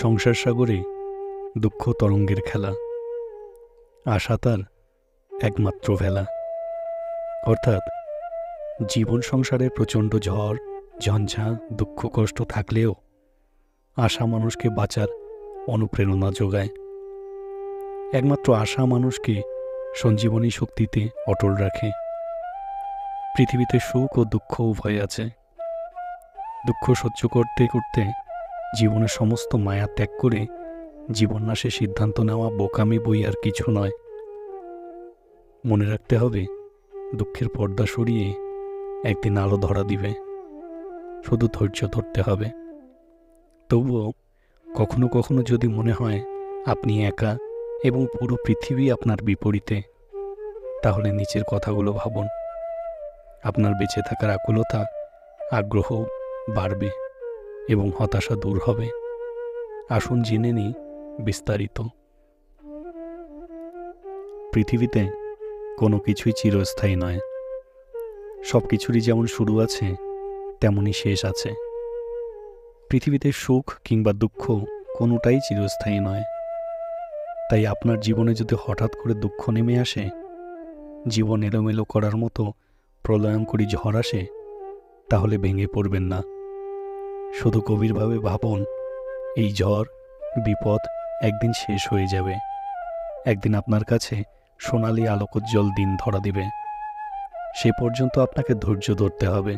সংসার সাগরে দুঃখ তরঙ্গের খেলা, আশা তার একমাত্র ভেলা। অর্থাৎ জীবন সংসারে প্রচণ্ড ঝড় ঝঞ্ঝা দুঃখ কষ্ট থাকলেও আশা মানুষকে বাঁচার অনুপ্রেরণা যোগায়। একমাত্র আশা মানুষকে সঞ্জীবনী শক্তিতে অটল রাখে। পৃথিবীতে সুখ ও দুঃখ উভয় আছে। দুঃখ সহ্য করতে করতে জীবনের সমস্ত মায়া ত্যাগ করে জীবন নাশে সিদ্ধান্ত নেওয়া বোকামি বই আর কিছু নয়। মনে রাখতে হবে, দুঃখের পর্দা সরিয়ে একদিন আলো ধরা দিবে। শুধু ধৈর্য ধরতে হবে। তবুও কখনো কখনো যদি মনে হয় আপনি একা এবং পুরো পৃথিবী আপনার বিপরীতে, তাহলে নিচের কথাগুলো ভাবুন। আপনার বেঁচে থাকার আকুলতা, আগ্রহ বাড়বে এবং হতাশা দূর হবে। আসুন জেনে নিই বিস্তারিত। পৃথিবীতে কোনো কিছুই চিরস্থায়ী নয়। সব কিছুরই যেমন শুরু আছে, তেমনই শেষ আছে। পৃথিবীতে সুখ কিংবা দুঃখ কোনোটাই চিরস্থায়ী নয়। তাই আপনার জীবনে যদি হঠাৎ করে দুঃখ নেমে আসে, জীবন এলোমেলো করার মতো প্রলয়ঙ্করী ঝড় আসে, তাহলে ভেঙে পড়বেন না। শুধু গভীরভাবে ভাবুন, এই ঝড় বিপদ একদিন শেষ হয়ে যাবে। একদিন আপনার কাছে সোনালি আলোকোজ্জ্বল দিন ধরা দিবে। সে পর্যন্ত আপনাকে ধৈর্য ধরতে হবে,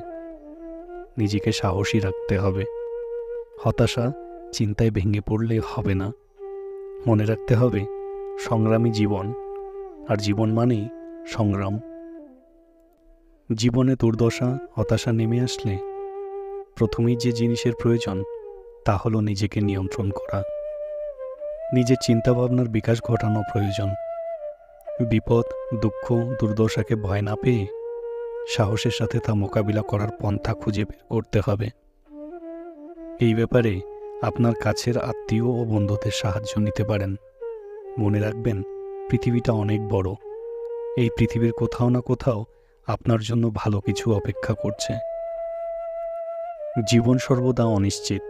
নিজেকে সাহসী রাখতে হবে। হতাশা চিন্তায় ভেঙে পড়লে হবে না। মনে রাখতে হবে, সংগ্রামী জীবন, আর জীবন মানেই সংগ্রাম। জীবনে দুর্দশা হতাশা নেমে আসলে প্রথমেই যে জিনিসের প্রয়োজন তা হলো নিজেকে নিয়ন্ত্রণ করা। নিজের চিন্তাভাবনার বিকাশ ঘটানো প্রয়োজন। বিপদ দুঃখ দুর্দশাকে ভয় না পেয়ে সাহসের সাথে তা মোকাবিলা করার পন্থা খুঁজে বের করতে হবে। এই ব্যাপারে আপনার কাছের আত্মীয় ও বন্ধুদের সাহায্য নিতে পারেন। মনে রাখবেন, পৃথিবীটা অনেক বড়। এই পৃথিবীর কোথাও না কোথাও আপনার জন্য ভালো কিছু অপেক্ষা করছে। জীবন সর্বদা অনিশ্চিত,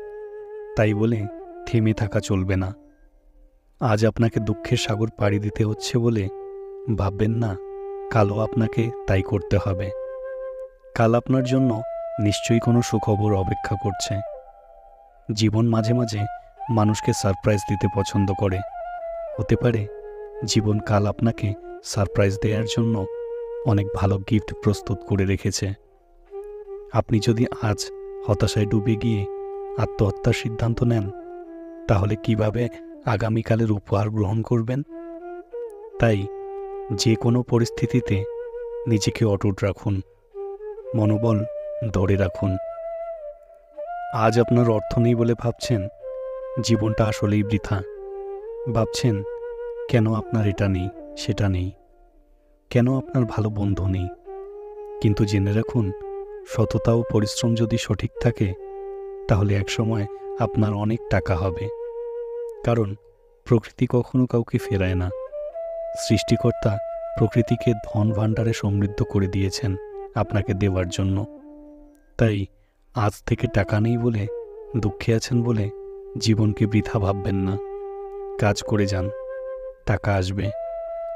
তাই বলে থেমে থাকা চলবে না। আজ আপনাকে দুঃখের সাগর পাড়ি দিতে হচ্ছে বলে ভাববেন না কালও আপনাকে তাই করতে হবে। কাল আপনার জন্য নিশ্চয়ই কোনো সুখবর অপেক্ষা করছে। জীবন মাঝে মাঝে মানুষকে সারপ্রাইজ দিতে পছন্দ করে। হতে পারে জীবন কাল আপনাকে সারপ্রাইজ দেওয়ার জন্য অনেক ভালো গিফট প্রস্তুত করে রেখেছে। আপনি যদি আজ হতাশায় ডুবে গিয়ে আত্মহত্যার সিদ্ধান্ত নেন, তাহলে কিভাবে আগামীকালের উপহার গ্রহণ করবেন? তাই যে কোনো পরিস্থিতিতে নিজেকে অটুট রাখুন, মনোবল ধরে রাখুন। আজ আপনার অর্থ নেই বলে ভাবছেন জীবনটা আসলেই বৃথা। ভাবছেন কেন আপনার এটা নেই সেটা নেই, কেন আপনার ভালো বন্ধু নেই। কিন্তু জেনে রাখুন, সততা ও পরিশ্রম যদি সঠিক থাকে, তাহলে একসময় আপনার অনেক টাকা হবে। কারণ প্রকৃতি কখনো কাউকে ফেরায় না। সৃষ্টিকর্তা প্রকৃতিকে ধন ভাণ্ডারে সমৃদ্ধ করে দিয়েছেন আপনাকে দেওয়ার জন্য। তাই আজ থেকে টাকা নেই বলে, দুঃখে আছেন বলে জীবনকে বৃথা ভাববেন না। কাজ করে যান, টাকা আসবে।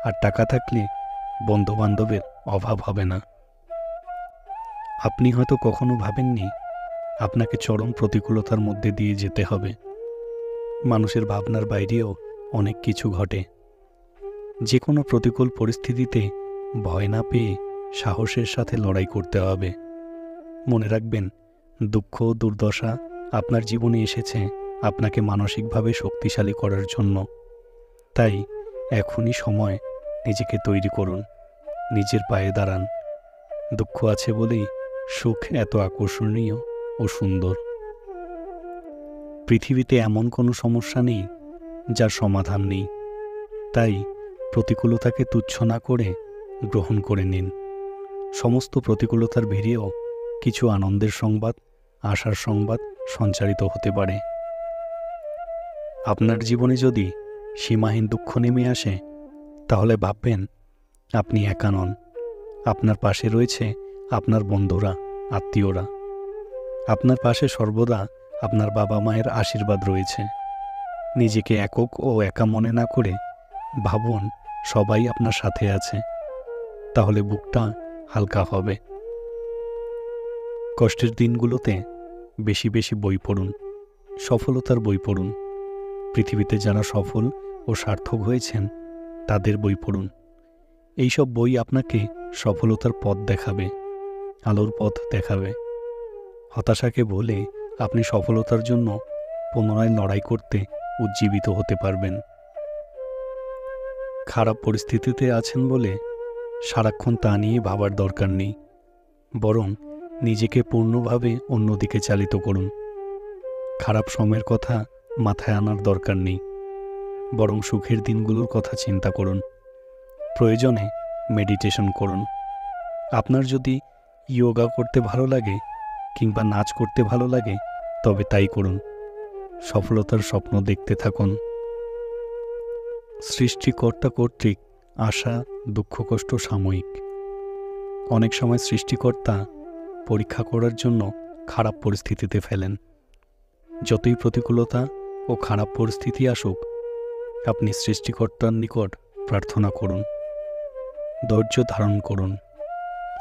আর টাকা থাকলে বন্ধুবান্ধবের অভাব হবে না। আপনি হয়তো কখনো ভাবেননি আপনাকে চরম প্রতিকূলতার মধ্যে দিয়ে যেতে হবে। মানুষের ভাবনার বাইরেও অনেক কিছু ঘটে। যে কোনো প্রতিকূল পরিস্থিতিতে ভয় না পেয়ে সাহসের সাথে লড়াই করতে হবে। মনে রাখবেন, দুঃখ দুর্দশা আপনার জীবনে এসেছে আপনাকে মানসিকভাবে শক্তিশালী করার জন্য। তাই এখনই সময়, নিজেকে তৈরি করুন, নিজের পায়ে দাঁড়ান। দুঃখ আছে বলেই সুখ এত আকর্ষণীয় ও সুন্দর। পৃথিবীতে এমন কোনো সমস্যা নেই যার সমাধান নেই। তাই প্রতিকূলতাকে তুচ্ছ না করে গ্রহণ করে নিন। সমস্ত প্রতিকূলতার ভিড়েও কিছু আনন্দের সংবাদ, আশার সংবাদ সঞ্চারিত হতে পারে। আপনার জীবনে যদি সীমাহীন দুঃখ নেমে আসে, তাহলে ভাববেন আপনি একা নন। আপনার পাশে রয়েছে আপনার বন্ধুরা, আত্মীয়রা। আপনার পাশে সর্বদা আপনার বাবা মায়ের আশীর্বাদ রয়েছে। নিজেকে একক ও একা মনে না করে ভাবুন সবাই আপনার সাথে আছে, তাহলে বুকটা হালকা হবে। কষ্টের দিনগুলোতে বেশি বেশি বই পড়ুন, সফলতার বই পড়ুন। পৃথিবীতে যারা সফল ও সার্থক হয়েছেন তাদের বই পড়ুন। এইসব বই আপনাকে সফলতার পথ দেখাবে, আলোর পথ দেখাবে। হতাশাকে ভুলে আপনি সফলতার জন্য পুনরায় লড়াই করতে উজ্জীবিত হতে পারবেন। খারাপ পরিস্থিতিতে আছেন বলে সারাক্ষণ তা নিয়ে ভাবার দরকার নেই, বরং নিজেকে পূর্ণভাবে অন্যদিকে চালিত করুন। খারাপ সময়ের কথা মাথায় আনার দরকার নেই, বরং সুখের দিনগুলোর কথা চিন্তা করুন। প্রয়োজনে মেডিটেশন করুন। আপনার যদি যোগা করতে ভালো লাগে কিংবা নাচ করতে ভালো লাগে তবে তাই করুন। সফলতার স্বপ্ন দেখতে থাকুন। সৃষ্টিকর্তা কর্তৃক আশা, দুঃখ, কষ্ট সাময়িক। অনেক সময় সৃষ্টিকর্তা পরীক্ষা করার জন্য খারাপ পরিস্থিতিতে ফেলেন। যতই প্রতিকূলতা ও খারাপ পরিস্থিতি আসুক, আপনি সৃষ্টিকর্তার নিকট প্রার্থনা করুন, ধৈর্য ধারণ করুন।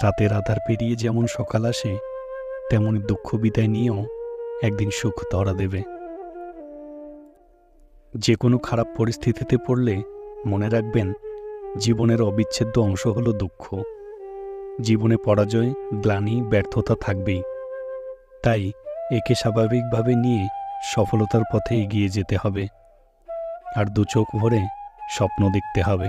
রাতের আধার পেরিয়ে যেমন সকাল আসে, তেমনি দুঃখ বিদায় নিয়েও একদিন সুখ ধরা দেবে। যে কোনো খারাপ পরিস্থিতিতে পড়লে মনে রাখবেন, জীবনের অবিচ্ছেদ্য অংশ হলো দুঃখ। জীবনে পরাজয়, গ্লানি, ব্যর্থতা থাকবেই। তাই একে স্বাভাবিকভাবে নিয়ে সফলতার পথে এগিয়ে যেতে হবে, আর দু চোখ ভরে স্বপ্ন দেখতে হবে।